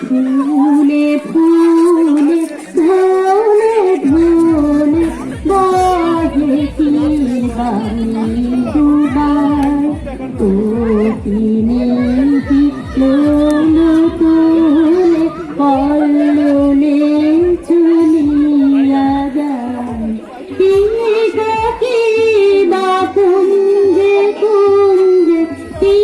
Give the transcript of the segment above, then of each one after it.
ফুলে ফুলে ঢলে ঢলে বহে কি বাণী দুবার কোকিনেহি লোলো তোলে কল্লোলে চলিয়া যায় কি বা কুঞ্জে কুঞ্জে কি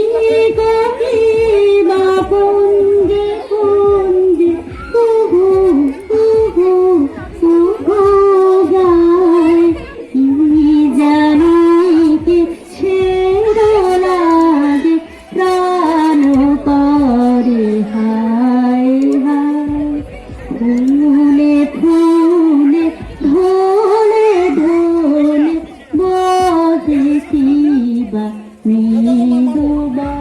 বা কুঞ্জে কুঞ্জে কুহু কুহু কুহু গায় কি জানিতে ছেড়ো লাগে প্রাণ করে হায় হায় ফুলে ফুলে ঢলে ঢলে বহে কি বা মৃদুবা।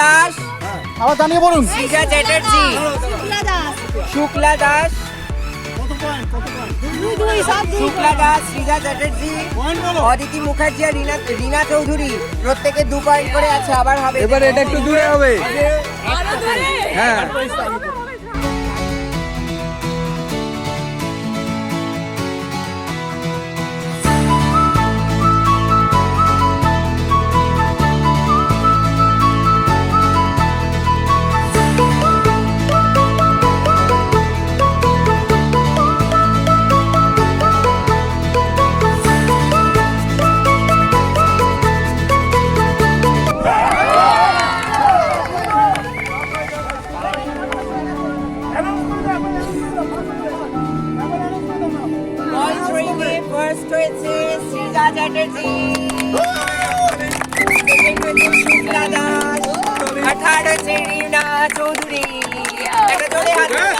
দাস, আবার জানিয়ে বলুন। শ্রীজা চ্যাটার্জি, শুক্লা দাস, শুক্লা দাস, শ্রীজা চ্যাটার্জি, অদিতি মুখার্জি আর রিনা চৌধুরী প্রত্যেকে 2 পয়েন্ট করে আছে। আবার হবে, এবার এটা একটু দূরে হবে। হ্যাঁ, চ্যাটার্জি, সেকেন্ড হচ্ছে শুক্লা দাস, আর থার্ড হচ্ছে রিনা চৌধুরী। একটা জোরে হাত তালি।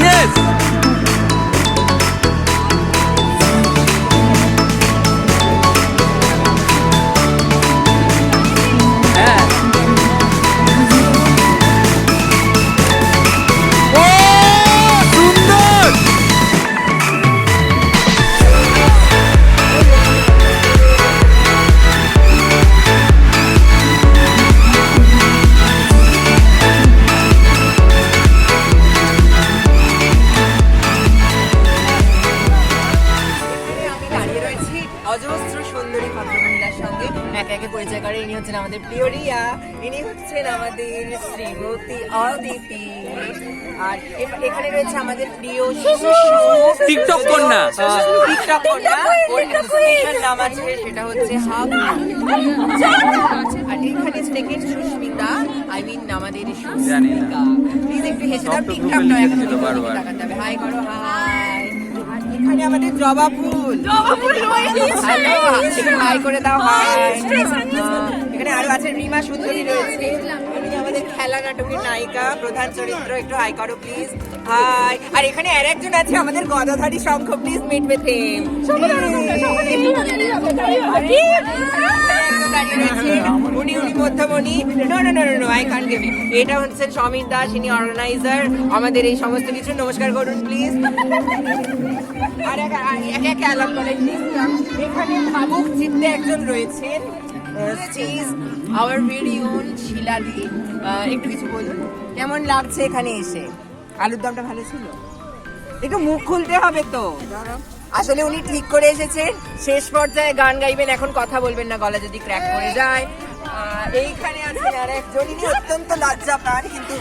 ইয়েস হ্যাঁ ও সুন্দর আমি দাঁড়িয়ে রয়েছি অজস্র সুন্দরী ভদ্রমহিলার সঙ্গে। একে একে পরিচয় করে। ইনি হচ্ছেন আমাদের প্রিয় রিয়া, ইনি হচ্ছেন আমাদের শ্রীমতী অদিতি, আর এখানে রয়েছে আমাদের প্রিয় টিকটক কন্যা। টিকটক কন্যা, ওর স্পেশাল নাম আছে, সেটা হচ্ছে হাব। আর এখানে সেকেন্ড সুস্মিতা, আই মিন আমাদের সুস্মিতা। প্লিজ একটু হেসে দাও, টিকটক নয়, এখন তাকাতে হবে। হাই করো, হাই। এখানে আমাদের জবা ফুল, হ্যালো, হাই করে দাও, হাই। এখানে আরো আছে রিমা সুন্দরী রয়েছে, উনি আমাদের খেলা নাটকের নায়িকা, প্রধান চরিত্র। একটু হাই করো প্লিজ, হাই। আর এখানে আর একজন আছে আমাদের গদাধারী Shankha, please meet with him. উনি মধ্যমণি, no I can't give it. এটা হচ্ছে সমীর দাস, ইনি অর্গানাইজার আমাদের এই সমস্ত কিছু। নমস্কার করুন প্লিজ। আর একে একে আলাপ করেন প্লিজ। এখানে ভাবুক চিত্তে একজন রয়েছেন, আওয়ার ভেরি ওন শিলাদি। একটু কিছু বলুন, কেমন লাগছে এখানে এসে? আলুর দমটা ভালো ছিল? একটু মুখ খুলতে হবে তো। আসলে উনি ঠিক করে এসেছেন, শেষ পর্যায়ে গান গাইবেন, এখন কথা বলবেন না, গলা যদি ক্র্যাক করে যায়। এইখানে আছেন আর একজন, ইনি অত্যন্ত লজ্জা পান, কিন্তু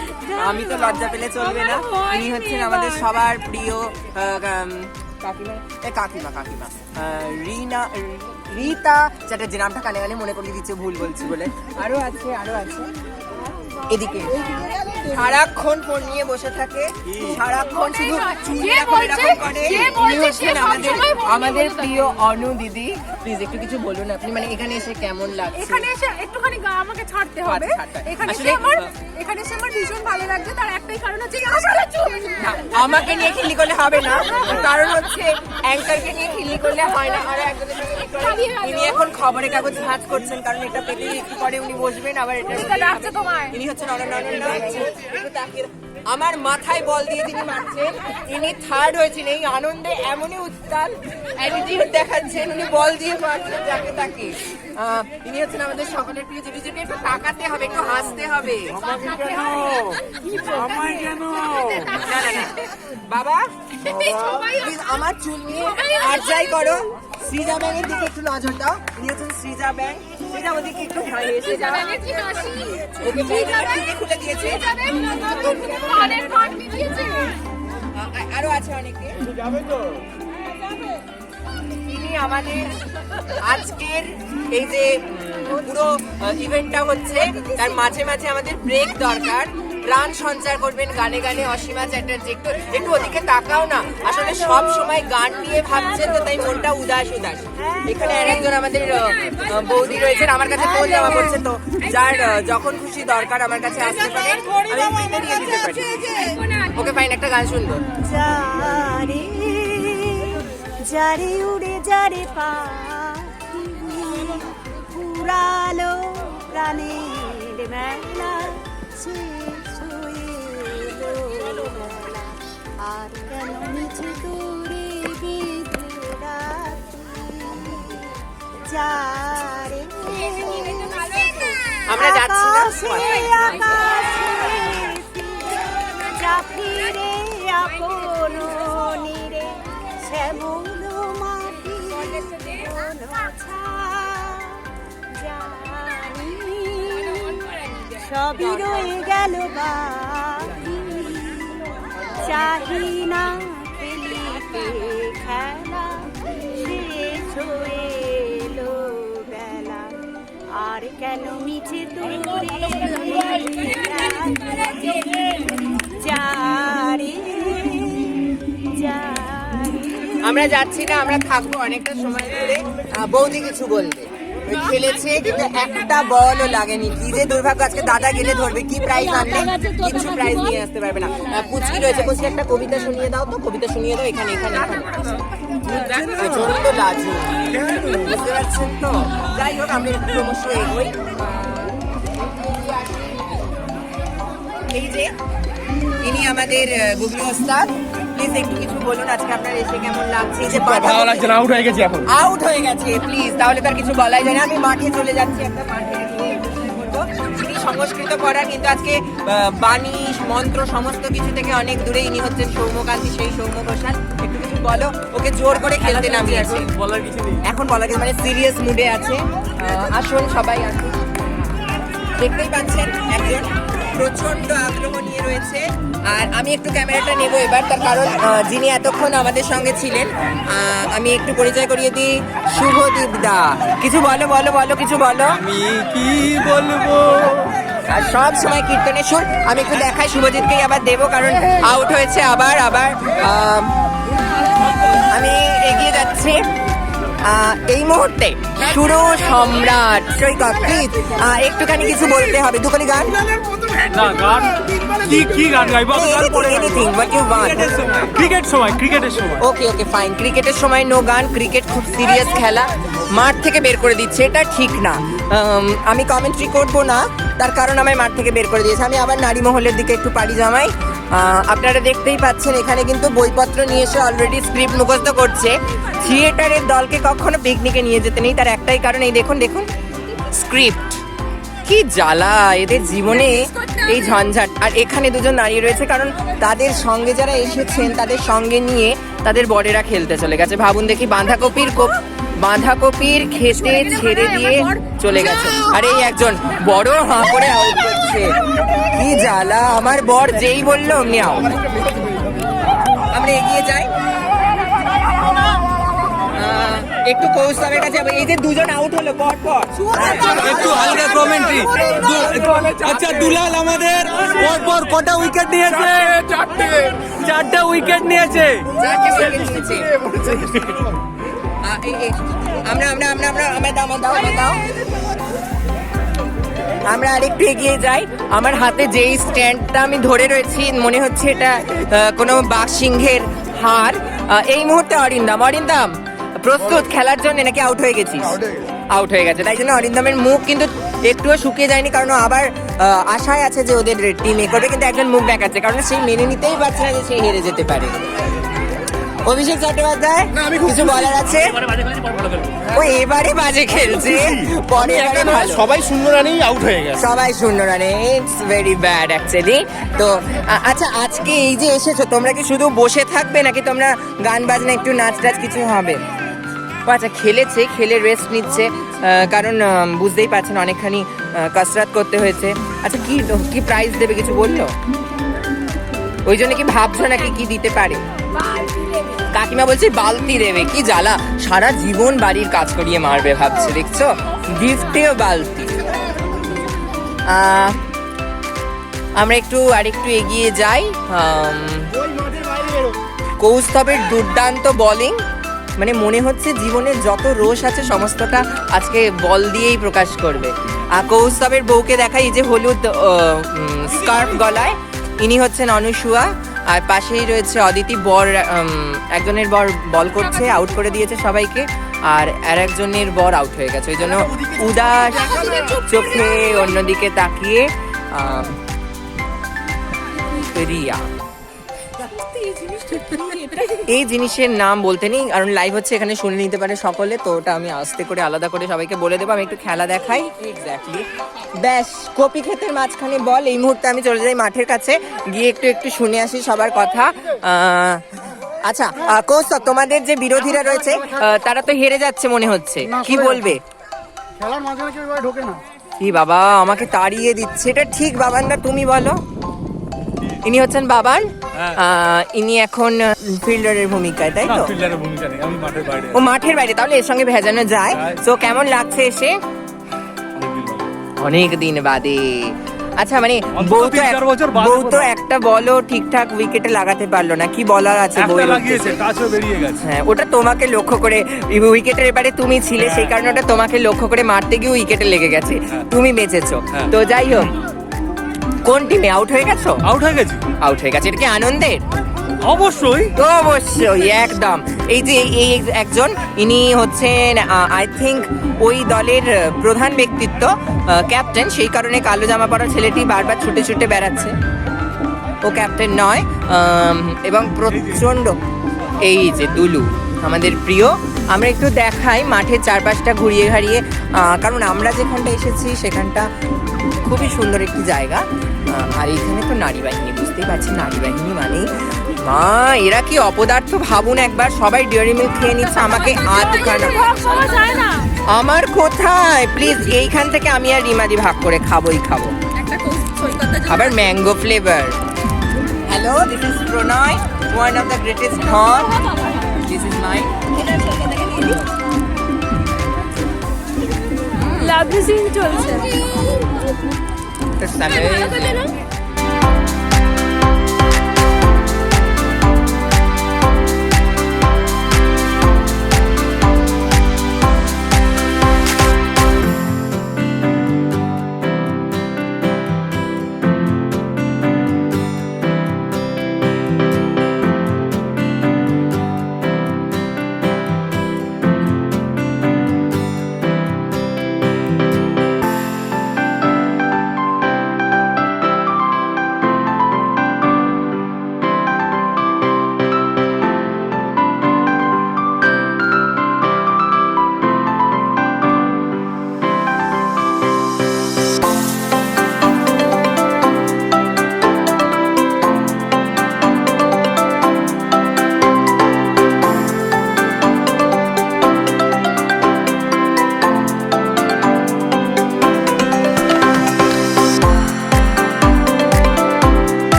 আমি তো লজ্জা পেলে চলবে না। ইনি হচ্ছেন আমাদের সবার প্রিয় কাকিমা রীতা চ্যাটার্জি। নামটা কানে কানে মনে করিয়ে দিচ্ছে, ভুল বলছি বলে। আরো আছে এদিকে সারাক্ষণ ফোন নিয়ে বসে থাকে, সারাক্ষণ শুধু আমাদের প্রিয় অনু দিদি। প্লিজ একটু কিছু বলুন আপনি, মানে এখানে এসে কেমন লাগছে? এখানে এসে একটুখানি আমাকে ছাড়তে হবে। এখানে এসে আমার ভীষণ ভালো লাগছে, তার একটাই কারণ হচ্ছে আমাকে নিয়ে খিল্লি করলে হবে না, কারণ হচ্ছে অ্যাঙ্কারকে নিয়ে খিল্লি করলে হয় না। আর ইনি এখন খবরের কাগজ ভাঁজ করছেন, কারণ এটা পেতে একটু পরে উনি বসবেন, আবার এটা লাগছে তোমায়। ইনি হচ্ছেন আমার মাথায় বল দিয়ে তিনি মারছেন। ইনি থার্ড হয়েছেন, এই আনন্দে এমনই উত্তাল অ্যাটিটিউড দেখাচ্ছেন, উনি বল দিয়ে মারছেন যাকে তাকে। ইনি হচ্ছেন আমাদের সকলের প্রিয় জুটি। একটু তাকাতে হবে, একটু হাসতে হবে। বাবা প্লিজ আমার চুল নিয়ে আর যাই করো, সৃজা ব্যাংকের দিকে একটু নজর দাও। ইনি হচ্ছেন সৃজা ব্যাংক। সৃজা ওদিকে একটু খুলে দিয়েছে। আরো আছে অনেকে। তিনি আমাদের আজকের এই যে পুরো ইভেন্টটা হচ্ছে, তার মাঝে মাঝে আমাদের ব্রেক দরকার। প্রাণ সঞ্চার করবেন গানে গানে অসীমা চ্যাটার্জি। একটু ওদিকে তাকাও না, আসলে সব সময় গান নিয়ে ভাবছেন তো, তাই মনটা উদাস। এখানে আরেকজন আমাদের বৌদি রয়েছেন, আমার কাছে ফোন জমা পড়ছে, তো যার যখন খুশি দরকার আমার কাছে আসতে পারে, আমি ফ্রিতে দিয়ে দিতে পারি। ওকে ফাইন, একটা গান শুনবো। যারে উড়ে যারে পাখি, পুরালো প্রাণের মেলা শেষ হয়ে এলো বেলা, আর কেন মিছে তোরে বেঁধে রাখি, যারে আমরা যাচ্ছি না, যা ফিরে আপন নিরে শ্যামল মাটি জানি সবই রয়ে গেল বাকি, চাহি না খেলিতে খেলা শেষ হয়ে এলো বেলা, আর কেন মিছে তোরে যারে আমরা যাচ্ছি না, আমরা থাকবো অনেকটা সময় ধরে। বৌদি কিছু বলবে। ওই খেলেছে কিন্তু একটা বলও লাগেনি। কি যে দুর্ভাগ্য, আজকে দাদা গেলে ধরবে। কি প্রাইজ আনলে? কিছু প্রাইজ নিয়ে আসতে পারবে না। পুচকি রয়েছে, পুচকি একটা কবিতা শুনিয়ে দাও তো, কবিতা শুনিয়ে দাও। এখানে এখানে এখানে প্রচন্ড লাজু, বুঝতে পারছেন তো? যাই হোক, আমরা একটু ক্রমশ এগোই। এই যে ইনি আমাদের গুগলি ওস্তাদ, প্লিজ একটু কিছু বলুন আজকে আপনার এসে কেমন লাগছে? এই যে ভালো লাগছে না, আউট হয়ে গেছি এখন। আউট হয়ে গেছে, প্লিজ, তাহলে তার কিছু বলাই যায় না। আমি মাঠে চলে যাচ্ছি, একটা মাঠে গিয়ে চেষ্টা করবো। ইনি সংস্কৃত পড়া, কিন্তু আজকে বাণী মন্ত্র সমস্ত কিছু থেকে অনেক দূরে। ইনি হচ্ছেন সৌম্যকান্তি, সেই সৌম্য ঘোষাল। একটু কিছু বলো। ওকে জোর করে খেলতে নামিয়েছে, বলার কিছু নেই। এখন বলা গেছে মানে সিরিয়াস মুডে আছে। আসুন সবাই আসুন। দেখতেই পাচ্ছেন একজন প্রচন্ড আগ্রহ নিয়ে রয়েছে। আর আমি একটু ক্যামেরাটা নেব এবার, তার কারণ যিনি এতক্ষণ আমাদের সঙ্গে ছিলেন, আমি একটু পরিচয় করিয়ে দিই। শুভদীপ দা, কিছু বলো বলো বলো, কিছু বলো। আমি কি বলবো? আর সব সময় কীর্তনের সুর। আমি একটু দেখাই, শুভজিৎকেই আবার দেবো, কারণ আউট হয়েছে আবার আবার। আমি এগিয়ে যাচ্ছি। এই মুহূর্তে সুর সম্রাট সৈকত, প্লিজ একটুখানি কিছু বলতে হবে। দুকলি গান, না গান কি গান গাইবো? Anything what you want. ক্রিকেটের সময়। Okay okay fine. ক্রিকেটের সময় নো গান। ক্রিকেট খুব সিরিয়াস খেলা, মাঠ থেকে বের করে দিচ্ছে, এটা ঠিক না। আমি কমেন্ট্রি করবো না, তার কারণ আমায় মাঠ থেকে বের করে দিয়েছে। আমি আবার নারী মহলের দিকে একটু পাড়ি জমাই। আপনারা দেখতেই পাচ্ছেন এখানে কিন্তু বইপত্র নিয়ে এসে অলরেডি স্ক্রিপ্ট মুখস্থ করছে। থিয়েটারের দলকে কখনো পিকনিকে নিয়ে যেতে নেই, তার একটাই কারণ, এই দেখুন দেখুন স্ক্রিপ্ট। কি জ্বালা এদের জীবনে, এই ঝঞ্ঝাট। আর এখানে দুজন দাঁড়িয়ে রয়েছে, কারণ তাদের সঙ্গে যারা এসেছেন তাদের সঙ্গে নিয়ে তাদের বড়েরা খেলতে চলে গেছে। ভাবুন দেখি, বাঁধাকপির খেতে ছেড়ে দিয়ে চলে গেছে। আর এই একজন বড় হাঁ করে আউট করছে। কি জ্বালা, আমার বর যেই বললো অমনি আউট। আমরা এগিয়ে যাই, একটু কৌস্তবের কাছে। এই যে দুজন আউট হলো পর পর, একটু হালকা কমেন্ট্রি। আচ্ছা, দুলাল আমাদের পরপর কটা উইকেট নিয়েছে? চারটে উইকেট নিয়েছে। আমরা আরেকটু এগিয়ে যাই। আমার হাতে যেই স্ট্যান্ডটা আমি ধরে রয়েছি, মনে হচ্ছে এটা কোনো বাঘ সিংহের হার। এই মুহূর্তে অরিন্দাম প্রস্তুত খেলার জন্য, নাকি আউট হয়ে গেছিস? আউট হয়ে গেছে, তাই জন্য অরিন্দামের মুখ কিন্তু একটুও শুকিয়ে যায়নি, কারণ আবার আশায় আছে যে ওদের টিম এ করবে, কিন্তু একজন মুখ দেখাচ্ছে, কারণ সেই মেনে নিতেই পারছে না যে সে হেরে যেতে পারে। অভিষেক চট্টোপাধ্যায়, কিছু বলার আছে? ও এবারে বাজে খেলছে, পরে এবারে ভালো। সবাই শূন্য রানেই আউট হয়ে গেছে। সবাই শূন্য রানে, ইটস ভেরি ব্যাড অ্যাকচুয়ালি। তো আচ্ছা, আজকে এই যে এসেছো, তোমরা কি শুধু বসে থাকবে, নাকি তোমরা গান বাজনা একটু নাচ টাচ কিছু হবে? আচ্ছা, খেলে রেস্ট নিচ্ছে, কারণ বুঝতেই পারছেন অনেকখানি কসরত করতে হয়েছে। আচ্ছা, কি প্রাইজ দেবে কিছু বললো? ওই জন্য কি ভাবছো নাকি কি দিতে পারে? কাকিমা বলছে বালতি দেবে। কি জ্বালা, সারা জীবন বাড়ির কাজ করিয়ে মারবে ভাবছে, দেখছো? গিফটেও বালতি। আমরা আরেকটু এগিয়ে যাই। কৌস্তবের দুর্দান্ত বোলিং, মানে মনে হচ্ছে জীবনের যত রোষ আছে সমস্তটা আজকে বল দিয়েই প্রকাশ করবে। কৌস্তবের বউকে দেখাই, এই যে হলুদ স্কার্ফ গলায়, ইনি হচ্ছেন অনুসুয়া। আর পাশেই রয়েছে অদিতি। একজনের বর বল করছে, আউট করে দিয়েছে সবাইকে, আর একজনের বর আউট হয়ে গেছে। ওই জন্য উদাস চোখে অন্যদিকে তাকিয়ে রিয়া। এই জিনিসের নাম বলতে নেই, কারণ লাইভ হচ্ছে, এখানে শুনে নিতে পারে সকলে, তো ওটা আমি আস্তে করে আলাদা করে সবাইকে বলে দেবো। আমি একটু খেলা দেখাই। এক্স্যাক্টলি, ব্যাস, কপি ক্ষেতের মাঝখানে বল। এই মুহূর্তে আমি চলে যাই মাঠের কাছে, গিয়ে একটু শুনে আসি সবার কথা। আচ্ছা কৌস্তব, তোমাদের যে বিরোধীরা রয়েছে তারা তো হেরে যাচ্ছে মনে হচ্ছে, কি বলবে? খেলার মাঝখানে কেউ এবার ঢোকে না। কি বাবা, আমাকে তাড়িয়ে দিচ্ছে, এটা ঠিক বাবান না? তুমি বলো। ইনি হচ্ছেন বাবান, ইনি এখন ফিল্ডারের ভূমিকায়, তাই তো? ফিল্ডারের ভূমিকা নেই, আমি মাঠের বাইরে। ও মাঠের বাইরে, তাহলে এর সঙ্গে ভেজানো যায়। তো কেমন লাগছে এসে? অনেক দিন বাদে। আচ্ছা মানে অন্তত বউ তো 3-4 বছর বাদে বউ তো বোধহয়। একটা বলও ঠিকঠাক উইকেটে লাগাতে পারলো না, কি বলার আছে একটা বউয়ের লাগিয়েছে, উদ্দেশ্যে? টাচও বেরিয়ে গেছে। হ্যাঁ, ওটা তোমাকে লক্ষ্য করে উইকেটের এবারে তুমি ছিলে, সেই কারণে ওটা তোমাকে লক্ষ্য করে মারতে গিয়ে উইকেটে লেগে গেছে, তুমি বেঁচেছো। হ্যাঁ। তো যাই হোক, কোন টিমে আউট হয়ে গেছো? আউট হয়ে গেছি আউট হয়ে গেছে, এটা কি আনন্দের? অবশ্যই। তো অবশ্যই, একদম। এই যে এই একজন, ইনি হচ্ছেন আই থিঙ্ক ওই দলের প্রধান ব্যক্তিত্ব, ক্যাপ্টেন, সেই কারণে কালো জামা পরা ছেলেটি বারবার ছুটে ছুটে বেড়াচ্ছে। ও ক্যাপ্টেন নয়, এবং প্রচন্ড, এই যে দুলু আমাদের প্রিয়। আমরা একটু দেখাই মাঠের চারপাশটা ঘুরিয়ে ঘাড়িয়ে, কারণ আমরা যেখানটা এসেছি সেখানটা খুবই সুন্দর একটি জায়গা। আর এইখানে তো নারী বাহিনী, বুঝতেই পারছি নারী বাহিনী মানেই মা, এরা কি অপদার্থ ভাবুন একবার, সবাই ডেয়ারি মিল্ক খেয়ে নিচ্ছে, আমাকে আধখানা। যায় না আমার কোথায়, প্লিজ এইখান থেকে আমি আর রিমাদি ভাগ করে খাবোই খাবো, একটা সৈকতে আবার mango flavour. Hello, this is Pranay, one of the greatest হন, this is my love scene চলছে। It's amazing.